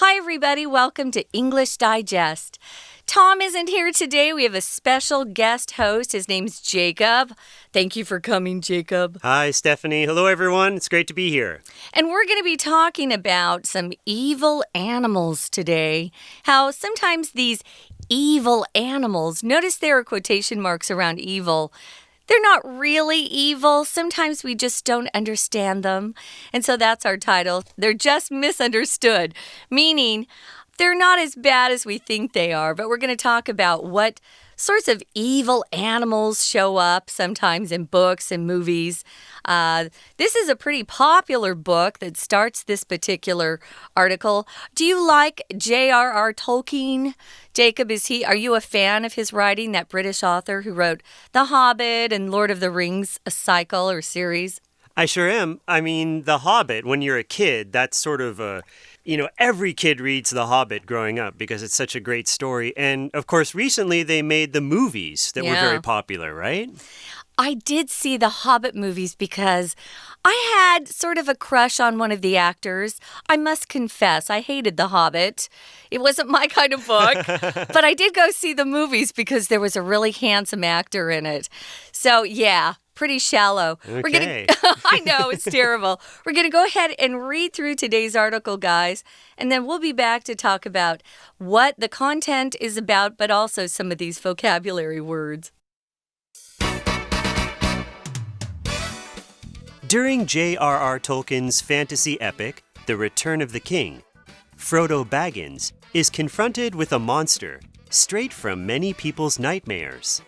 Hi, everybody. Welcome to English Digest. Tom isn't here today. We have a special guest host. His name's Jacob. Thank you for coming, Jacob. Hi, Stephanie. Hello, everyone. It's great to be here. And we're going to be talking about some evil animals today. How sometimes these evil animals, notice there are quotation marks around evil. They're not really evil. Sometimes we just don't understand them. And so that's our title. They're just misunderstood, meaning they're not as bad as we think they are. But we're going to talk about what sorts of evil animals show up sometimes in books and movies. This is a pretty popular book that starts this particular article. Do you like J.R.R. Tolkien? Jacob, are you a fan of his writing, that British author who wrote The Hobbit and Lord of the Rings, a cycle or series? I sure am. I mean, The Hobbit, when you're a kid, that's sort of every kid reads The Hobbit growing up because it's such a great story. And, of course, recently they made the movies that were very popular, right? I did see the Hobbit movies because I had sort of a crush on one of the actors. I must confess, I hated The Hobbit. It wasn't my kind of book, but I did go see the movies because there was a really handsome actor in it. So, yeah. Pretty shallow. Okay. I know, it's terrible. We're going to go ahead and read through today's article, guys, and then we'll be back to talk about what the content is about, but also some of these vocabulary words. During J.R.R. Tolkien's fantasy epic, The Return of the King, Frodo Baggins is confronted with a monster straight from many people's nightmares,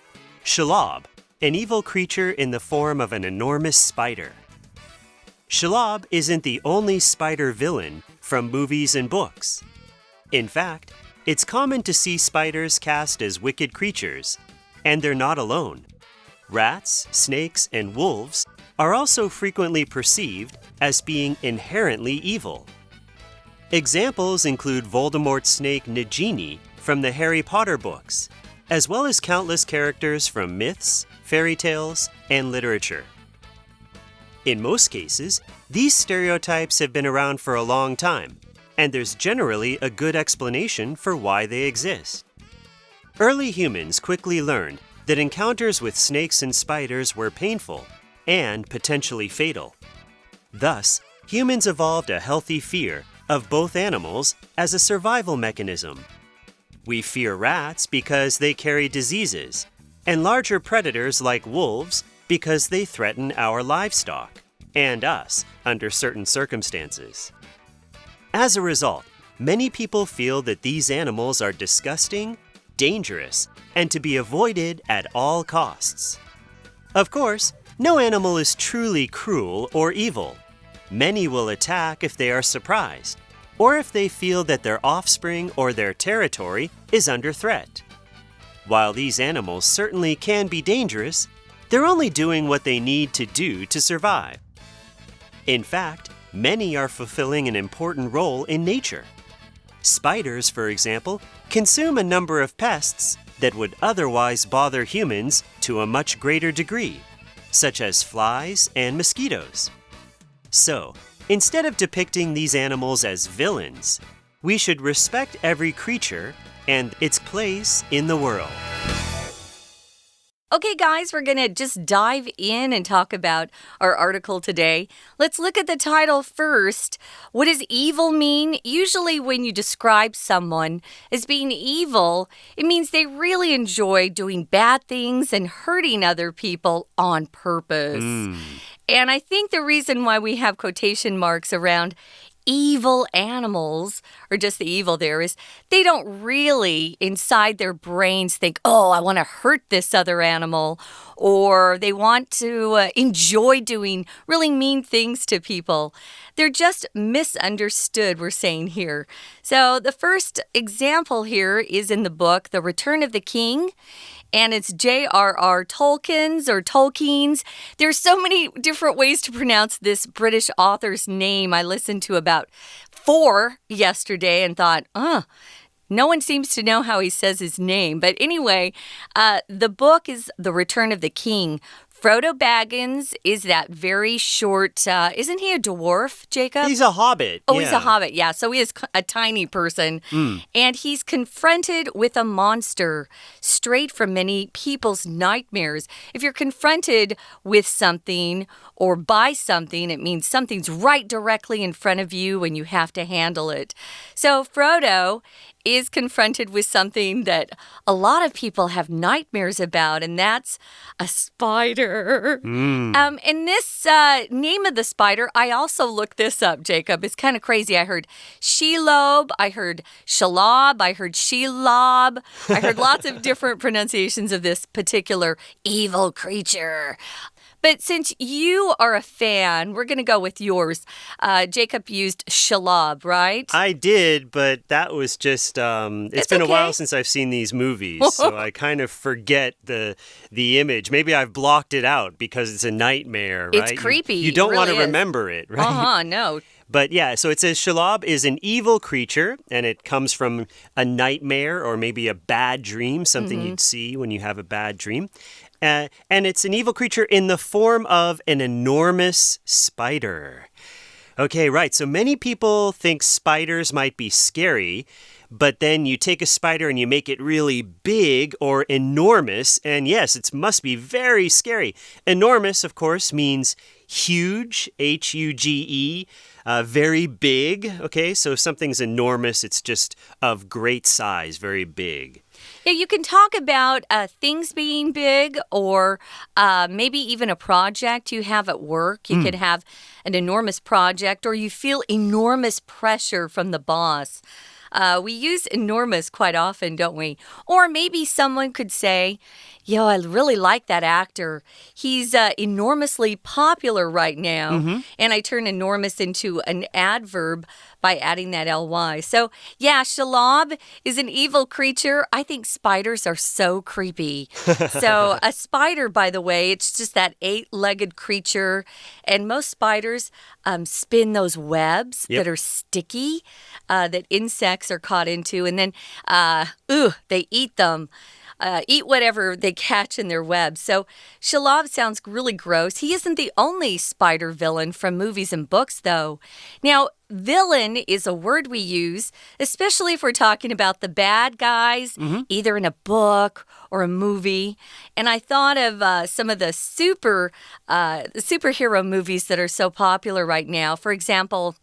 Shelob, an evil creature in the form of an enormous spider. Shelob isn't the only spider villain from movies and books. In fact, it's common to see spiders cast as wicked creatures, and they're not alone. Rats, snakes, and wolves are also frequently perceived as being inherently evil. Examples include Voldemort's snake Nagini from the Harry Potter books, as well as countless characters from myths, fairy tales, and literature. In most cases, these stereotypes have been around for a long time, and there's generally a good explanation for why they exist. Early humans quickly learned that encounters with snakes and spiders were painful and potentially fatal. Thus, humans evolved a healthy fear of both animals as a survival mechanism. We fear rats because they carry diseases, and larger predators like wolves because they threaten our livestock and us under certain circumstances. As a result, many people feel that these animals are disgusting, dangerous, and to be avoided at all costs. Of course, no animal is truly cruel or evil. Many will attack if they are surprised, or if they feel that their offspring or their territory is under threat. While these animals certainly can be dangerous, they're only doing what they need to do to survive. In fact, many are fulfilling an important role in nature. Spiders, for example, consume a number of pests that would otherwise bother humans to a much greater degree, such as flies and mosquitoes. So, instead of depicting these animals as villains, we should respect every creature and its place in the world. Okay, guys, we're going to just dive in and talk about our article today. Let's look at the title first. What does evil mean? Usually when you describe someone as being evil, it means they really enjoy doing bad things and hurting other people on purpose. And I think the reason why we have quotation marks around evil animals, or just the evil there, is they don't really inside their brains think, oh, I want to hurt this other animal, or they want to enjoy doing really mean things to people. They're just misunderstood, we're saying here. So the first example here is in the book, The Return of the King. And it's J.R.R. Tolkien's. There's so many different ways to pronounce this British author's name. I listened to about 4 yesterday and thought, no one seems to know how he says his name. But anyway, the book is The Return of the King Frodo Baggins is that very short, isn't he a dwarf, Jacob? He's a hobbit. Oh, he's a hobbit, yeah. So he is a tiny person. And he's confronted with a monster straight from many people's nightmares. If you're confronted with something or by something, it means something's right directly in front of you and you have to handle it. So Frodo is confronted with something that a lot of people have nightmares about, and that's a spider. And this name of the spider, I also looked this up, Jacob. It's kind of crazy. I heard Shelob, I heard Shelob, I heard Shelob. I heard lots of different pronunciations of this particular evil creature. But since you are a fan, we're going to go with yours. Jacob used Shelob, right? I did, but that was just, it's been a while since I've seen these movies, so I kind of forget the image. Maybe I've blocked it out because it's a nightmare, right? It's creepy. You don't really want to remember it, right? No. But yeah, so it says Shelob is an evil creature, and it comes from a nightmare or maybe a bad dream, something you'd see when you have a bad dream. And it's an evil creature in the form of an enormous spider. Okay, right. So many people think spiders might be scary, but then you take a spider and you make it really big or enormous, and yes, it must be very scary. Enormous, of course, means huge, H-U-G-E, very big. Okay, so if something's enormous, it's just of great size, very big. Yeah, you can talk about things being big or maybe even a project you have at work. You could have an enormous project or you feel enormous pressure from the boss. We use enormous quite often, don't we? Or maybe someone could say, yo, I really like that actor. He's enormously popular right now. And I turn enormous into an adverb by adding that ly. So, yeah, Shelob is an evil creature. I think spiders are so creepy. So, a spider, by the way, it's just that 8-legged creature. And most spiders spin those webs that are sticky, that insects are caught into. And then, they eat them. Eat whatever they catch in their webs. So Shelob sounds really gross. He isn't the only spider villain from movies and books, though. Now, villain is a word we use, especially if we're talking about the bad guys, either in a book or a movie. And I thought of some of the superhero movies that are so popular right now. For example,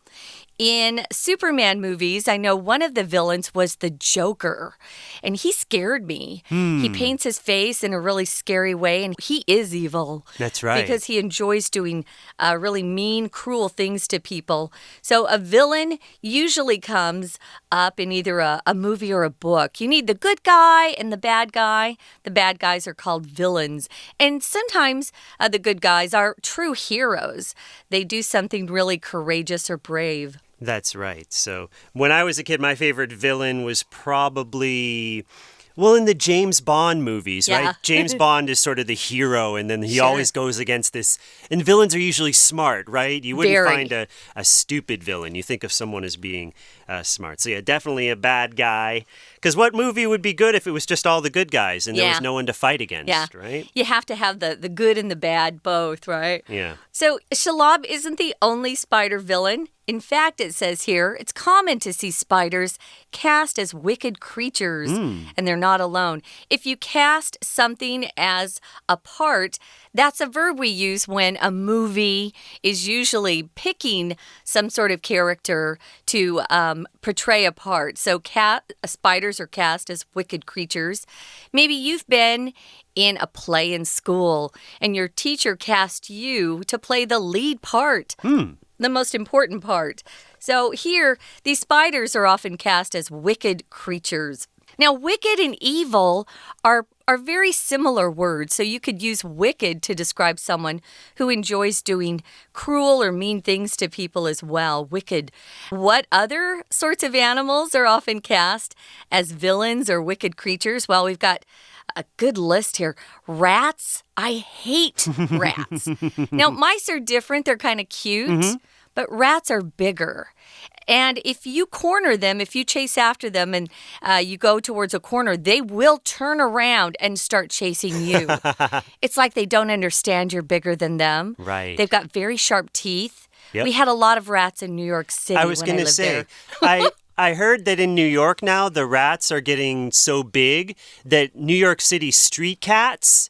in Superman movies, I know one of the villains was the Joker, and he scared me. He paints his face in a really scary way, and he is evil. That's right. Because he enjoys doing really mean, cruel things to people. So a villain usually comes up in either a movie or a book. You need the good guy and the bad guy. The bad guys are called villains. And sometimes the good guys are true heroes. They do something really courageous or brave. That's right. So when I was a kid, my favorite villain was probably, well, in the James Bond movies, right? James Bond is sort of the hero, and then he always goes against this. And villains are usually smart, right? You wouldn't find a stupid villain. You think of someone as being smart. So yeah, definitely a bad guy. Because what movie would be good if it was just all the good guys and there was no one to fight against, right? You have to have the good and the bad both, right? Yeah. So Shelob isn't the only spider villain. In fact, it says here, it's common to see spiders cast as wicked creatures, and they're not alone. If you cast something as a part, that's a verb we use when a movie is usually picking some sort of character to portray a part. So spiders are cast as wicked creatures. Maybe you've been in a play in school, and your teacher cast you to play the lead part. The most important part. So here, these spiders are often cast as wicked creatures. Now, wicked and evil are very similar words, so you could use wicked to describe someone who enjoys doing cruel or mean things to people as well. Wicked. What other sorts of animals are often cast as villains or wicked creatures? Well, we've got a good list here. Rats. I hate rats. Now, mice are different. They're kind of cute. But rats are bigger. And if you corner them, if you chase after them and you go towards a corner, they will turn around and start chasing you. It's like they don't understand you're bigger than them. Right. They've got very sharp teeth. Yep. We had a lot of rats in New York City I was when I lived say, there. I heard that in New York now, the rats are getting so big that New York City street cats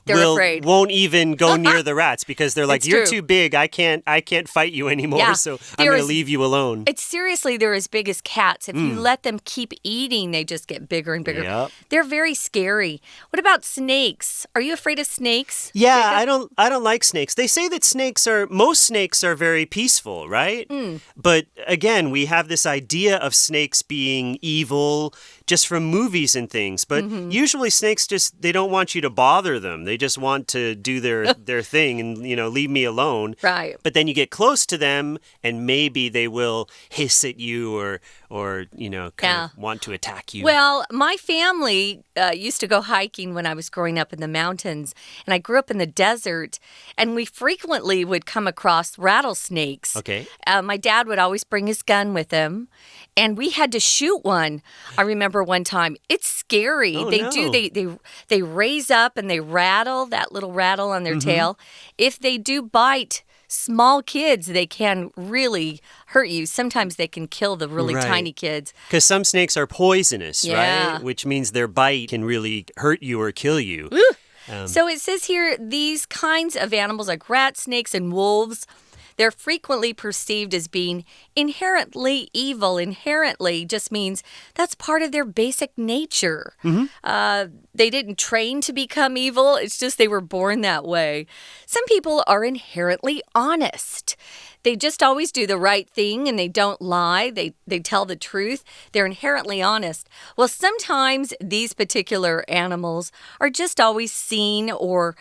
won't even go near the rats because they're like, you're too big. I can't fight you anymore, so I'm going to leave you alone. It's seriously, they're as big as cats. If you let them keep eating, they just get bigger and bigger. Yep. They're very scary. What about snakes? Are you afraid of snakes? Yeah, I don't like snakes. They say that most snakes are very peaceful, right? But again, we have this idea of snakes being evil just from movies and things. But usually snakes they don't want you to bother them. They just want to do their thing and, leave me alone. Right. But then you get close to them and maybe they will hiss at you or kind of want to attack you. Well, my family used to go hiking when I was growing up in the mountains. And I grew up in the desert. And we frequently would come across rattlesnakes. Okay. My dad would always bring his gun with him. And we had to shoot one. I remember one time. It's scary. They raise up and they rattle, that little rattle on their tail. If they do bite small kids, they can really hurt you. Sometimes they can kill the really tiny kids. Because some snakes are poisonous, right? Which means their bite can really hurt you or kill you. So it says here, these kinds of animals like rats, snakes, and wolves, they're frequently perceived as being inherently evil. Inherently just means that's part of their basic nature. They didn't train to become evil. It's just they were born that way. Some people are inherently honest. They just always do the right thing and they don't lie. They tell the truth. They're inherently honest. Well, sometimes these particular animals are just always seen or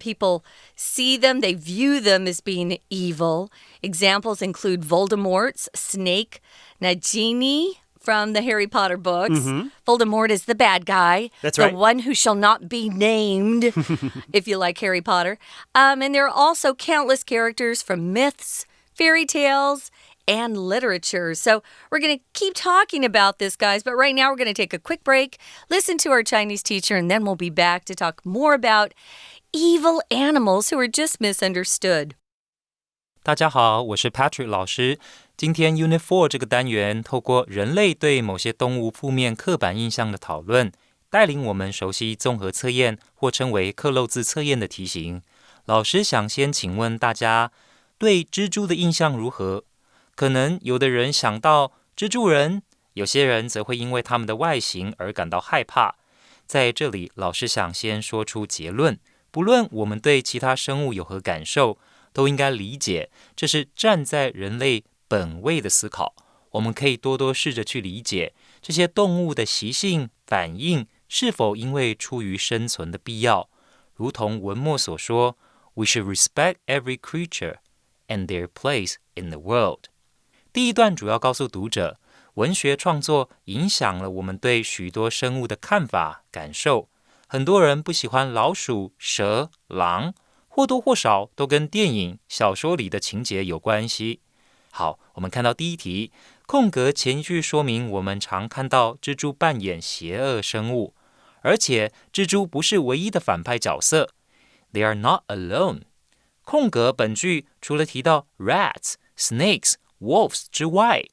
people see them. They view them as being evil. Examples include Voldemort's snake, Nagini from the Harry Potter books. Voldemort is the bad guy. That's right. The one who shall not be named, if you like Harry Potter. And there are also countless characters from myths, fairy tales, and literature. So we're going to keep talking about this, guys, but right now we're going to take a quick break, listen to our Chinese teacher, and then we'll be back to talk more about evil animals who are just misunderstood. 大家好，我是 Patrick 老师。今天 Unit4 这个单元透过人类对某些动物负面刻板印象的讨论，带领我们熟悉综合测验或称为克漏字测验的题型。老师想先请问大家，对蜘蛛的印象如何？可能有的人想到蜘蛛人，有些人则会因为他们的外形而感到害怕。在这里，老师想先说出结论，不论我们对其他生物有何感受，都应该理解，这是站在人类本位的思考。我们可以多多试着去理解这些动物的习性反应是否因为出于生存的必要。如同文末所说 We should respect every creature and their place in the world. 第一段主要告诉读者，文学创作影响了我们对许多生物的看法、感受。很多人不喜欢老鼠、蛇、狼，或多或少都跟电影、小说里的情节有关系。好，我们看到第一题，空格前一句说明我们常看到蜘蛛扮演邪恶生物，而且蜘蛛不是唯一的反派角色。They are not alone. 空格本句除了提到 rats, snakes, wolves 之外，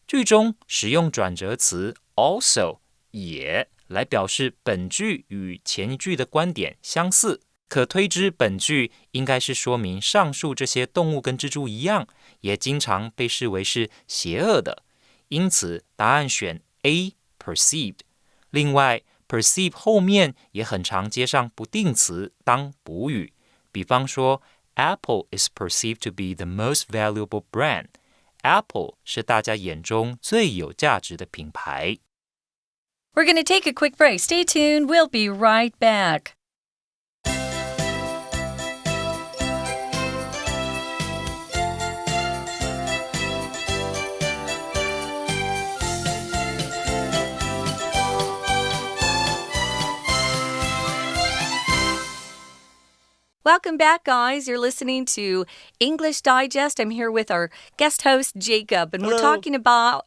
句中使用转折词 also 也来表示本句与前一句的观点相似，可推知本句应该是说明上述这些动物跟蜘蛛一样，也经常被视为是邪恶的。因此答案选 A perceived。 另外 perceive 后面也很常接上不定词当补语，比方说 Apple is perceived to be the most valuable brand. Apple 是大家眼中最有价值的品牌。We're going to take a quick break. Stay tuned. We'll be right back. Welcome back, guys. You're listening to English Digest. I'm here with our guest host, Jacob, and we're talking about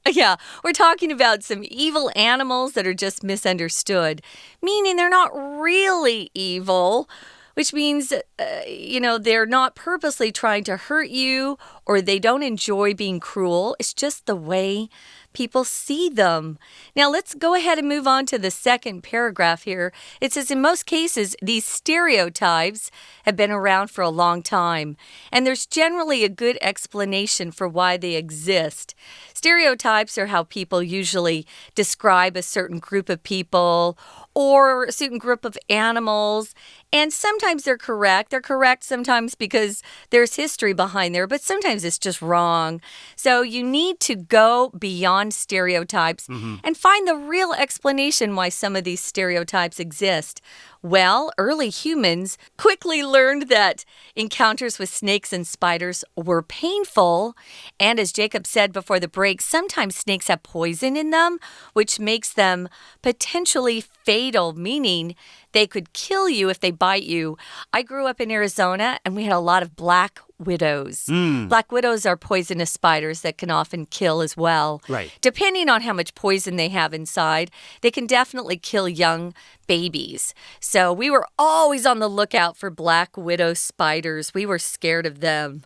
some evil animals that are just misunderstood, meaning they're not really evil, which means, they're not purposely trying to hurt you or they don't enjoy being cruel. It's just the way people see them. Now, let's go ahead and move on to the second paragraph here. It says, in most cases, these stereotypes have been around for a long time, and there's generally a good explanation for why they exist. Stereotypes are how people usually describe a certain group of people or a certain group of animals, and sometimes they're correct. They're correct sometimes because there's history behind there, but sometimes it's just wrong. So you need to go beyond stereotypes and find the real explanation why some of these stereotypes exist. Well, early humans quickly learned that encounters with snakes and spiders were painful. And as Jacob said before the break, sometimes snakes have poison in them, which makes them potentially fatal, meaning they could kill you if they bite you. I grew up in Arizona, and we had a lot of black widows. Black widows are poisonous spiders that can often kill as well. Right. Depending on how much poison they have inside, they can definitely kill young babies. So we were always on the lookout for black widow spiders. We were scared of them.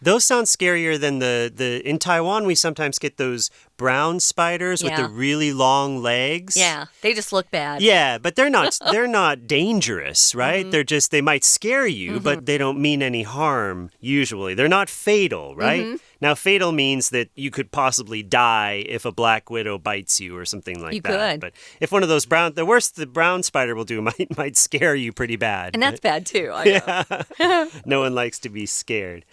Those sound scarier than in Taiwan, we sometimes get those brown spiders with the really long legs. Yeah, they just look bad. Yeah, but they're not dangerous, right? They might scare you, but they don't mean any harm usually. They're not fatal, right? Now, fatal means that you could possibly die if a black widow bites you or something like that. You could. But if one of those the worst the brown spider will do might scare you pretty bad. And that's bad too, I know. Yeah. No one likes to be scared.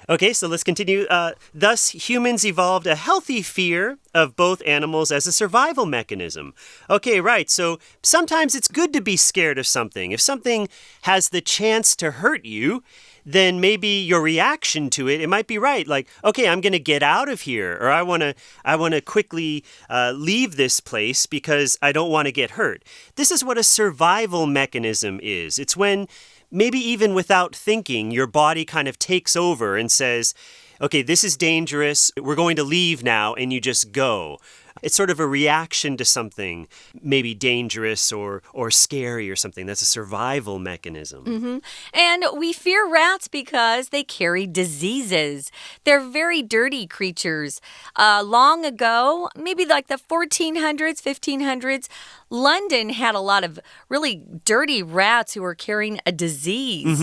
Okay, so let's continue. Thus, humans evolved a healthy fear of both animals as a survival mechanism. Okay, right. So sometimes it's good to be scared of something. If something has the chance to hurt you, then maybe your reaction to it might be right. Like, okay, I'm going to get out of here, or I want to quickly leave this place because I don't want to get hurt. This is what a survival mechanism is. It's when maybe even without thinking, your body kind of takes over and says, okay, this is dangerous. We're going to leave now, and you just go. It's sort of a reaction to something maybe dangerous or scary or something. That's a survival mechanism. And we fear rats because they carry diseases. They're very dirty creatures. Long ago, maybe like the 1400s, 1500s, London had a lot of really dirty rats who were carrying a disease.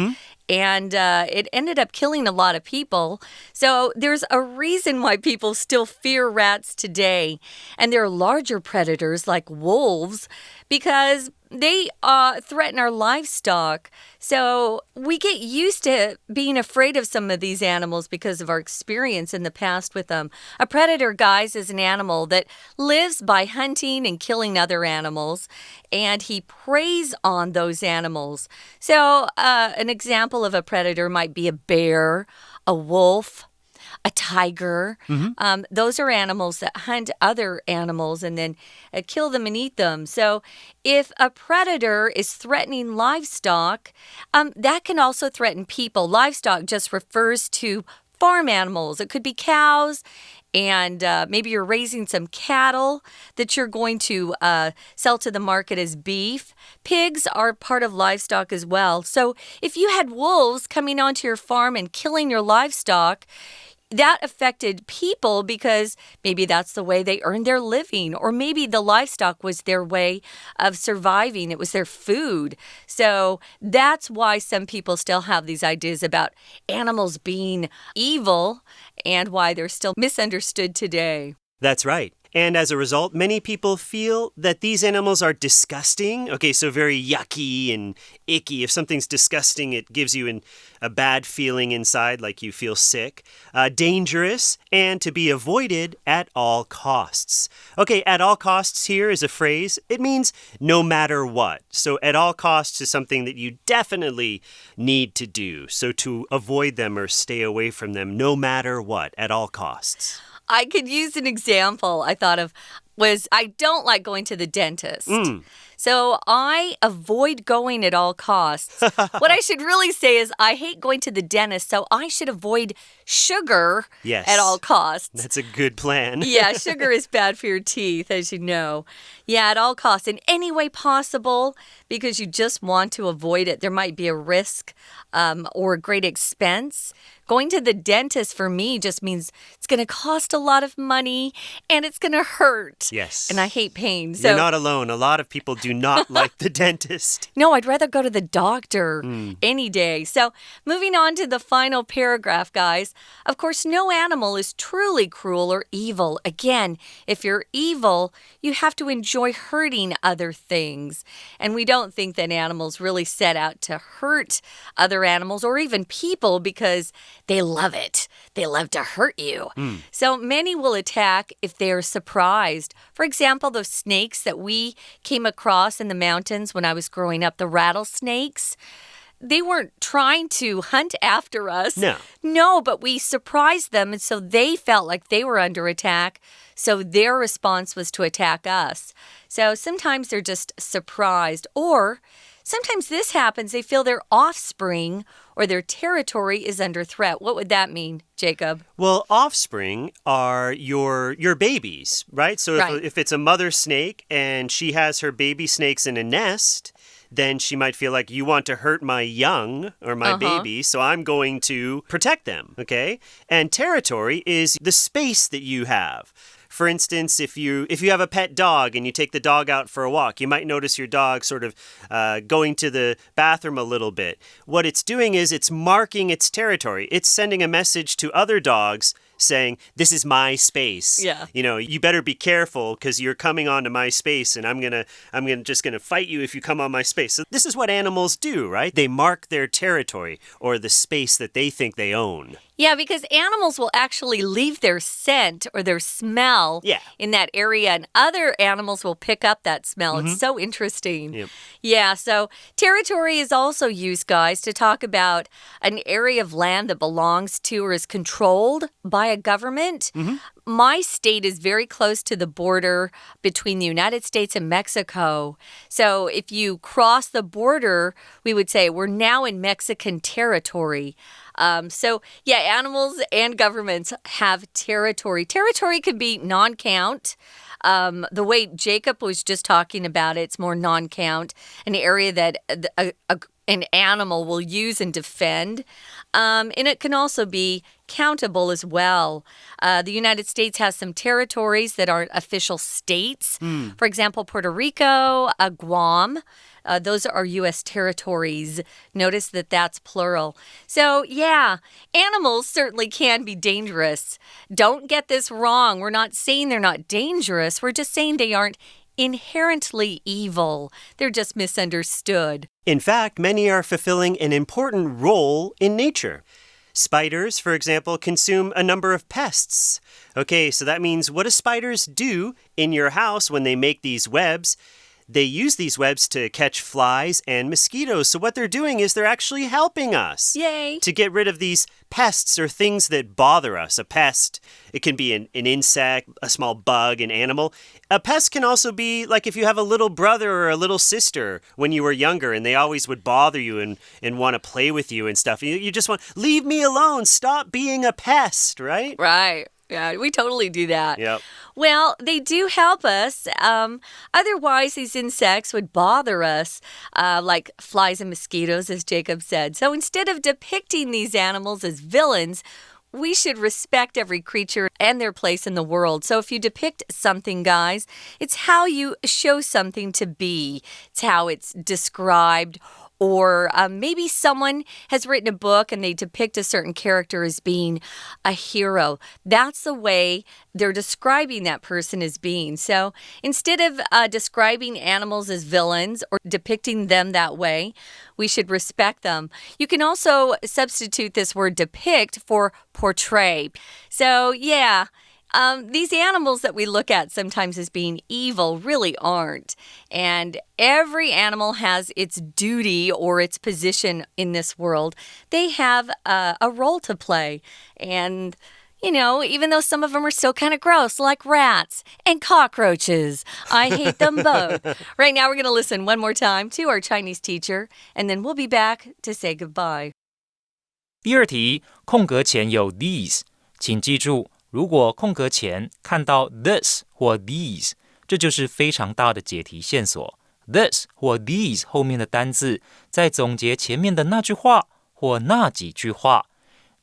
And it ended up killing a lot of people. So there's a reason why people still fear rats today. And there are larger predators like wolves because they threaten our livestock. So we get used to being afraid of some of these animals because of our experience in the past with them. A predator, guys, is an animal that lives by hunting and killing other animals, and he preys on those animals. So an example of a predator might be a bear, a wolf, a tiger. Those are animals that hunt other animals and then kill them and eat them. So if a predator is threatening livestock, that can also threaten people. Livestock just refers to farm animals. It could be cows, and maybe you're raising some cattle that you're going to sell to the market as beef. Pigs are part of livestock as well. So if you had wolves coming onto your farm and killing your livestock, that affected people because maybe that's the way they earned their living, or maybe the livestock was their way of surviving. It was their food. So that's why some people still have these ideas about animals being evil and why they're still misunderstood today. That's right. And as a result, many people feel that these animals are disgusting. Okay, so very yucky and icky. If something's disgusting, it gives you a bad feeling inside, like you feel sick. Dangerous, and to be avoided at all costs. Okay, at all costs here is a phrase. It means no matter what. So at all costs is something that you definitely need to do. So to avoid them or stay away from them, no matter what, at all costs. I could use an example. I thought of was I don't like going to the dentist. So I avoid going at all costs. What I should really say is I hate going to the dentist, so I should avoid sugar at all costs. That's a good plan. Yeah, sugar is bad for your teeth, as you know. Yeah, at all costs, in any way possible, because you just want to avoid it. There might be a risk or a great expense. Going to the dentist for me just means it's going to cost a lot of money and it's going to hurt. Yes. And I hate pain. You're not alone. A lot of people do not like the dentist. No, I'd rather go to the doctor any day. So moving on to the final paragraph, guys. Of course, no animal is truly cruel or evil. Again, if you're evil, you have to enjoy hurting other things. And we don't think that animals really set out to hurt other animals or even people because they love it. They love to hurt you. So many will attack if they are surprised. For example, those snakes that we came across in the mountains when I was growing up, the rattlesnakes, they weren't trying to hunt after us. No, but we surprised them, and so they felt like they were under attack. So their response was to attack us. So sometimes they're just surprised, or sometimes this happens. They feel their offspring or their territory is under threat. What would that mean, Jacob? Well, offspring are your babies, right? So if it's a mother snake and she has her baby snakes in a nest, then she might feel like you want to hurt my young or my baby, so I'm going to protect them, okay? And territory is the space that you have. For instance, if you have a pet dog and you take the dog out for a walk, you might notice your dog sort of going to the bathroom a little bit. What it's doing is it's marking its territory. It's sending a message to other dogs saying, this is my space. Yeah. You know, you better be careful because you're coming onto my space and I'm just gonna fight you if you come on my space. So this is what animals do, right? They mark their territory or the space that they think they own. Yeah, because animals will actually leave their scent or their smell in that area, and other animals will pick up that smell. It's so interesting. Yep. Yeah, so territory is also used, guys, to talk about an area of land that belongs to or is controlled by a government. My state is very close to the border between the United States and Mexico. So if you cross the border, we would say we're now in Mexican territory. So, yeah, animals and governments have territory. Territory could be non-count. The way Jacob was just talking about it, it's more non-count, an area that an animal will use and defend. And it can also be countable as well. The United States has some territories that aren't official states. For example, Puerto Rico, Guam. Those are U.S. territories. Notice that that's plural. So, yeah, animals certainly can be dangerous. Don't get this wrong. We're not saying they're not dangerous. We're just saying they aren't inherently evil. They're just misunderstood. In fact, many are fulfilling an important role in nature. Spiders, for example, consume a number of pests. Okay, so that means what do spiders do in your house when they make these webs? They use these webs to catch flies and mosquitoes. So what they're doing is they're actually helping us. Yay! To get rid of these pests or things that bother us. A pest, it can be an insect, a small bug, an animal. A pest can also be like if you have a little brother or a little sister when you were younger and they always would bother you and want to play with you and stuff. You just want, leave me alone, stop being a pest, right? Right. Yeah, we totally do that. Yep. Well, they do help us. Otherwise, these insects would bother us, like flies and mosquitoes, as Jacob said. So instead of depicting these animals as villains, we should respect every creature and their place in the world. So if you depict something, guys, it's how you show something to be. It's how it's described. Or maybe someone has written a book and they depict a certain character as being a hero. That's the way they're describing that person as being. So instead of describing animals as villains or depicting them that way, we should respect them. You can also substitute this word depict for portray. So, yeah. These animals that we look at sometimes as being evil really aren't. And every animal has its duty or its position in this world. They have a role to play. And You know, even though some of them are still kind of gross, like rats and cockroaches. I hate them both. Right now, we're going to listen one more time to our Chinese teacher, and then we'll be back to say goodbye. 第二题，空格前有 these， 请记住，如果空格前看到 this 或 these， 这就是非常大的解题线索。this 或 these 后面的单字，在总结前面的那句话或那几句话。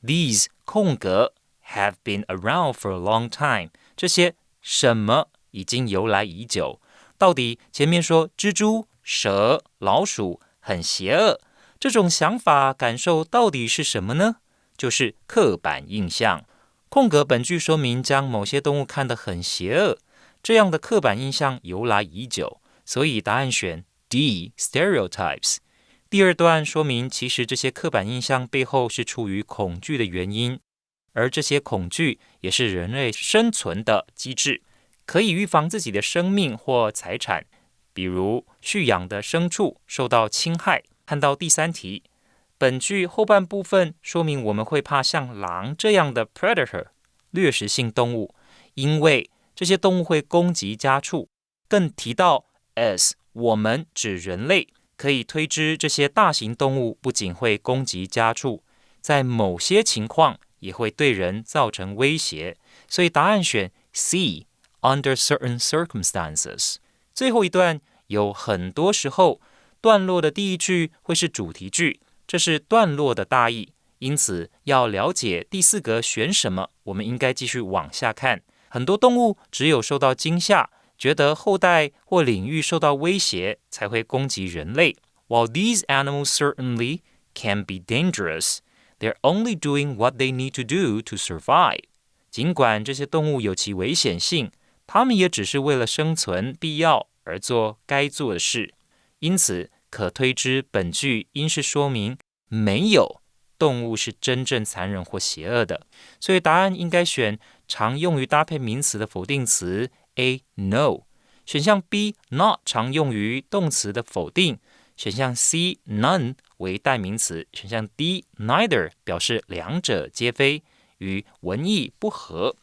These 空格 have been around for a long time， 这些什么已经由来已久。到底前面说蜘蛛、蛇、老鼠很邪恶，这种想法感受到底是什么呢？就是刻板印象。空格本句说明将某些动物看得很邪恶，这样的刻板印象由来已久，所以答案选 D stereotypes。 第二段说明其实这些刻板印象背后是出于恐惧的原因，而这些恐惧也是人类生存的机制，可以预防自己的生命或财产，比如蓄养的牲畜受到侵害。看到第三题，本句后半部分说明我们会怕像狼这样的 predator 掠食性动物，因为这些动物会攻击家畜。更提到 as 我们指人类，可以推知这些大型动物不仅会攻击家畜，在某些情况也会对人造成威胁，所以答案选 C under certain circumstances。 最后一段有很多时候段落的第一句会是主题句，这是段落的大意，因此要了解第四格选什么，我们应该继续往下看。很多动物只有受到惊吓，觉得后代或领域受到威胁，才会攻击人类。While these animals certainly can be dangerous, they're only doing what they need to do to survive. 尽管这些动物有其危险性，它们也只是为了生存必要而做该做的事。因此，可推知本句应是说明没有动物是真正残忍或邪恶的，所以答案应该选常用于搭配名词的否定词 A no， 选项 B not 常用于动词的否定，选项 C none 为代名词，选项 D neither 表示两者皆非，与文意不合。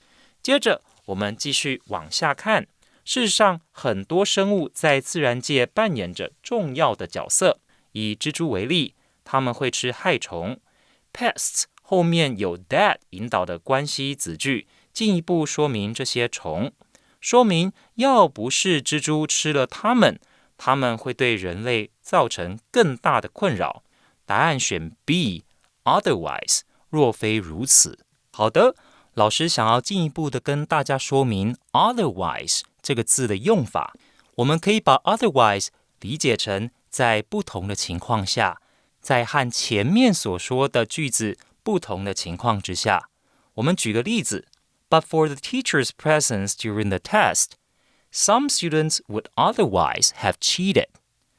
接着我们继续往下看，事实上很多生物在自然界扮演着重要的角色。以蜘蛛为例，它们会吃害虫。Pests 后面有 that 引导的关系子句，进一步说明这些虫，说明要不是蜘蛛吃了它们，它们会对人类造成更大的困扰。答案选 B otherwise 若非如此。好的，老师想要进一步的跟大家说明 otherwise 这个字的用法。我们可以把 otherwise 理解成在不同的情况下，在和前面所说的句子不同的情况之下。我们举个例子， But for the teacher's presence during the test, some students would otherwise have cheated.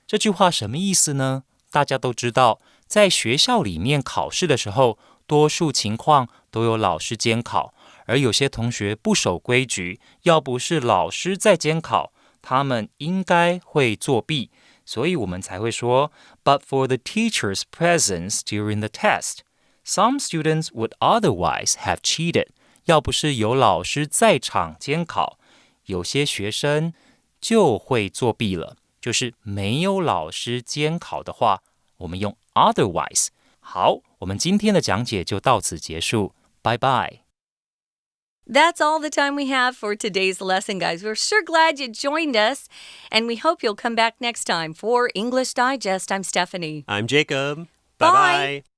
这句话什么意思呢？大家都知道，在学校里面考试的时候，多数情况都有老师监考，而有些同学不守规矩，要不是老师在监考，他们应该会作弊，所以我们才会说 But for the teacher's presence during the test, some students would otherwise have cheated. 要不是有老师在场监考，有些学生就会作弊了。就是没有老师监考的话，我们用 otherwise。 好，我们今天的讲解就到此结束，拜拜。That's all the time we have for today's lesson, guys. We're sure glad you joined us, and we hope you'll come back next time for English Digest. I'm Stephanie. I'm Jacob. Bye. Bye-bye.